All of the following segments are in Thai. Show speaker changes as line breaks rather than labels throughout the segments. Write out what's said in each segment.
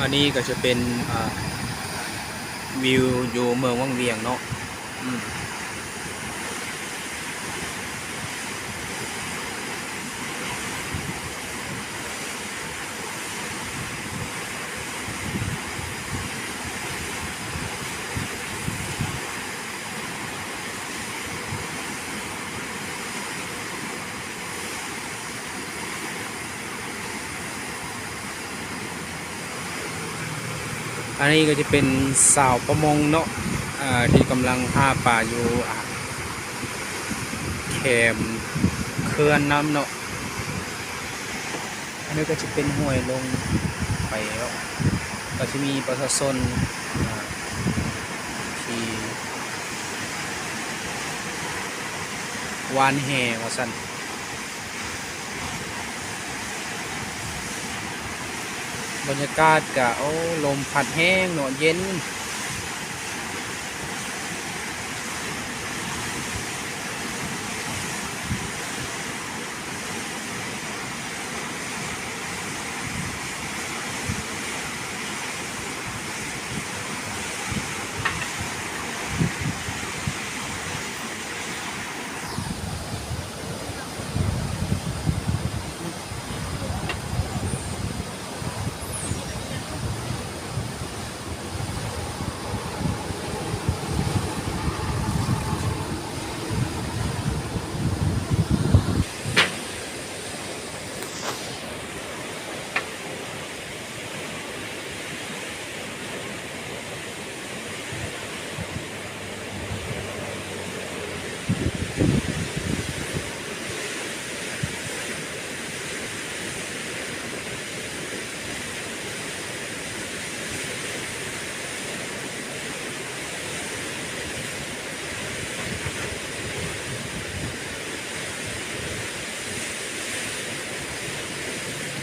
อันนี้ก็จะเป็นวิวอยู่เมืองวังเวียงเนาะอันนี้ก็จะเป็นสาวประมงเนาะที่กำลังหาปลาอยู่แคมเขื่อนน้ำเนาะอันนี้ก็จะเป็นห้วยลงไปแล้วก็จะมีประชาชนที่วานแห่ว่าสั่นบรรยากาศก็โอ้ลมพัดแห้งเนาะเย็น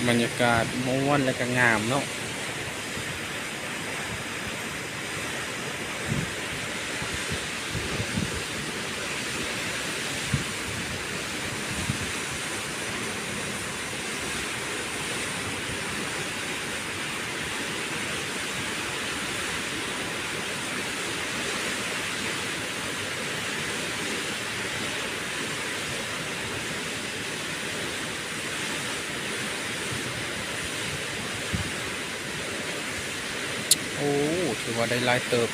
บรรยากาศม่วนและก็งามเนาะโอ้ถือว่าได้หลายเติบ